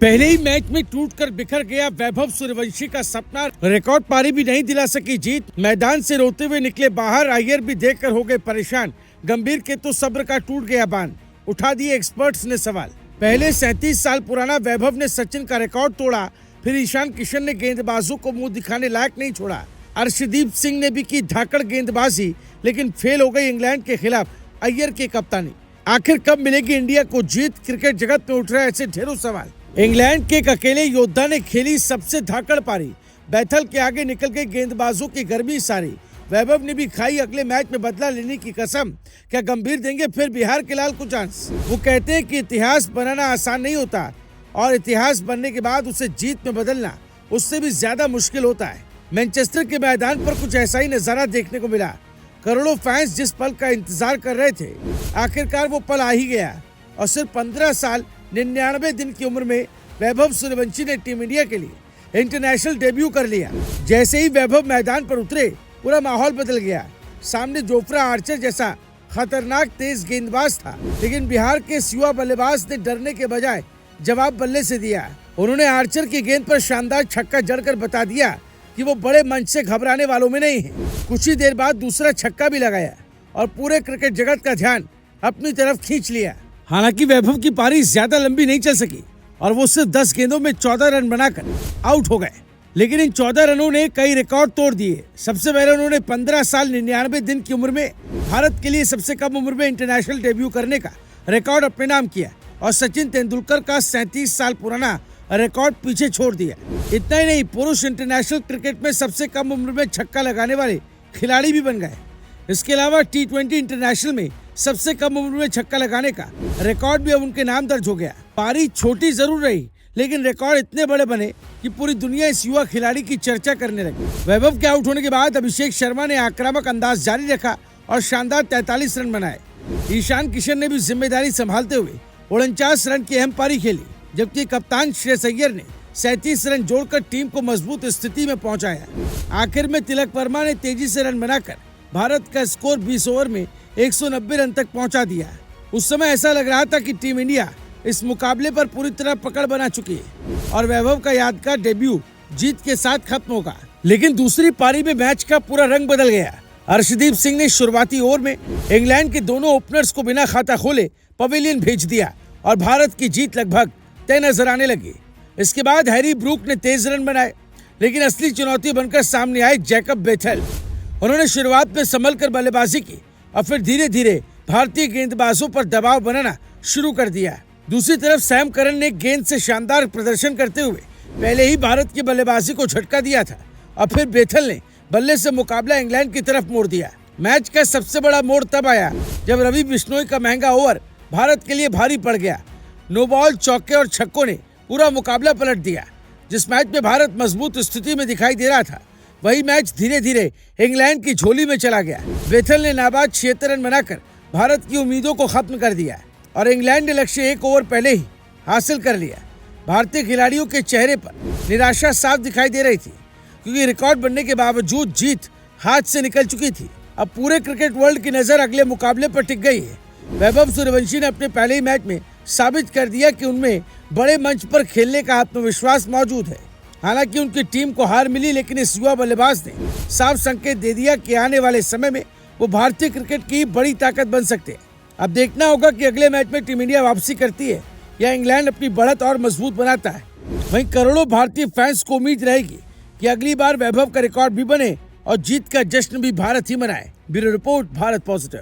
पहले ही मैच में टूटकर बिखर गया वैभव सूर्यवंशी का सपना। रिकॉर्ड पारी भी नहीं दिला सकी जीत। मैदान से रोते हुए निकले बाहर। अय्यर भी देखकर हो गए परेशान। गंभीर के तो सब्र का टूट गया बांध। उठा दिए एक्सपर्ट्स ने सवाल। पहले 37 साल पुराना वैभव ने सचिन का रिकॉर्ड तोड़ा, फिर ईशान किशन ने गेंदबाजों को मुंह दिखाने लायक नहीं छोड़ा। अर्शदीप सिंह ने भी की धाकड़ गेंदबाजी, लेकिन फेल हो गई इंग्लैंड के खिलाफ अय्यर की कप्तानी। आखिर कब मिलेगी इंडिया को जीत? क्रिकेट जगत में उठ रहे ऐसे ढेरों सवाल। इंग्लैंड के एक अकेले योद्धा ने खेली सबसे धाकड़ पारी। बैथल के आगे निकल गई गेंदबाजों की गर्मी सारी। वैभव ने भी खाई अगले मैच में बदला लेने की कसम। क्या गंभीर देंगे फिर बिहार के लाल को चांस? वो कहते हैं कि इतिहास बनाना आसान नहीं होता, और इतिहास बनने के बाद उसे जीत में बदलना उससे भी ज्यादा मुश्किल होता है। मैनचेस्टर के मैदान पर कुछ ऐसा ही नजारा देखने को मिला। करोड़ों फैंस जिस पल का इंतजार कर रहे थे, आखिरकार वो पल आ ही गया। और सिर्फ 15 साल 99 दिन की उम्र में वैभव सूर्यवंशी ने टीम इंडिया के लिए इंटरनेशनल डेब्यू कर लिया। जैसे ही वैभव मैदान पर उतरे, पूरा माहौल बदल गया। सामने जोफ्रा आर्चर जैसा खतरनाक तेज गेंदबाज था, लेकिन बिहार के युवा बल्लेबाज ने डरने के बजाय जवाब बल्ले से दिया। उन्होंने आर्चर की गेंद पर शानदार छक्का जड़कर बता दिया कि वो बड़े मंच से घबराने वालों में नहीं है। कुछ ही देर बाद दूसरा छक्का भी लगाया और पूरे क्रिकेट जगत का ध्यान अपनी तरफ खींच लिया। हालांकि वैभव की पारी ज्यादा लंबी नहीं चल सकी और वो सिर्फ 10 गेंदों में 14 रन बनाकर आउट हो गए, लेकिन इन 14 रनों ने कई रिकॉर्ड तोड़ दिए। सबसे पहले उन्होंने 15 साल 99 दिन की उम्र में भारत के लिए सबसे कम उम्र में इंटरनेशनल डेब्यू करने का रिकॉर्ड अपने नाम किया और सचिन तेंदुलकर का 37 साल पुराना रिकॉर्ड पीछे छोड़ दिया। इतना ही नहीं, पुरुष इंटरनेशनल क्रिकेट में सबसे कम उम्र में छक्का लगाने वाले खिलाड़ी भी बन गए। इसके अलावा T20 इंटरनेशनल में सबसे कम उम्र में छक्का लगाने का रिकॉर्ड भी अब उनके नाम दर्ज हो गया। पारी छोटी जरूर रही, लेकिन रिकॉर्ड इतने बड़े बने कि पूरी दुनिया इस युवा खिलाड़ी की चर्चा करने लगी। वैभव के आउट होने के बाद अभिषेक शर्मा ने आक्रामक अंदाज जारी रखा और शानदार 43 रन बनाए। ईशान किशन ने भी जिम्मेदारी संभालते हुए 49 रन की अहम पारी खेली, जबकि कप्तान श्रेयस अय्यर ने 37 रन जोड़कर टीम को मजबूत स्थिति में पहुंचाया। आखिर में तिलक वर्मा ने तेजी से रन बनाकर भारत का स्कोर 20 ओवर में 190 रन तक पहुंचा दिया। उस समय ऐसा लग रहा था कि टीम इंडिया इस मुकाबले पर पूरी तरह पकड़ बना चुकी है और वैभव का यादगार डेब्यू जीत के साथ खत्म होगा। लेकिन दूसरी पारी में मैच का पूरा रंग बदल गया। अर्शदीप सिंह ने शुरुआती ओवर में इंग्लैंड के दोनों ओपनर्स को बिना खाता खोले पवेलियन भेज दिया और भारत की जीत लगभग तय नजर आने लगी। इसके बाद हैरी ब्रूक ने तेज रन बनाए, लेकिन असली चुनौती बनकर सामने आए जैकब बेथल। उन्होंने शुरुआत में संभल कर बल्लेबाजी की और फिर धीरे धीरे भारतीय गेंदबाजों पर दबाव बनाना शुरू कर दिया। दूसरी तरफ सैम करन ने गेंद से शानदार प्रदर्शन करते हुए पहले ही भारत की बल्लेबाजी को झटका दिया था और फिर बेथल ने बल्ले से मुकाबला इंग्लैंड की तरफ मोड़ दिया। मैच का सबसे बड़ा मोड़ तब आया जब रवि बिश्नोई का महंगा ओवर भारत के लिए भारी पड़ गया। नो बॉल, चौके और छक्कों ने पूरा मुकाबला पलट दिया। जिस मैच में भारत मजबूत स्थिति में दिखाई दे रहा था, वही मैच धीरे धीरे इंग्लैंड की झोली में चला गया। बेथल ने नाबाद 76 रन बनाकर भारत की उम्मीदों को खत्म कर दिया और इंग्लैंड ने लक्ष्य 1 ओवर पहले ही हासिल कर लिया। भारतीय खिलाड़ियों के चेहरे पर निराशा साफ दिखाई दे रही थी, क्योंकि रिकॉर्ड बनने के बावजूद जीत हाथ से निकल चुकी थी। अब पूरे क्रिकेट वर्ल्ड की नजर अगले मुकाबले पर टिक गई है। वैभव सूर्यवंशी ने अपने पहले ही मैच में साबित कर दिया कि उनमें बड़े मंच पर खेलने का आत्मविश्वास मौजूद है। हालांकि उनकी टीम को हार मिली, लेकिन इस युवा बल्लेबाज ने साफ संकेत दे दिया कि आने वाले समय में वो भारतीय क्रिकेट की बड़ी ताकत बन सकते हैं। अब देखना होगा कि अगले मैच में टीम इंडिया वापसी करती है या इंग्लैंड अपनी बढ़त और मजबूत बनाता है। वहीं करोड़ों भारतीय फैंस को उम्मीद रहेगी कि अगली बार वैभव का रिकॉर्ड भी बने और जीत का जश्न भी भारत ही मनाए। Bureau report, Bharat positive.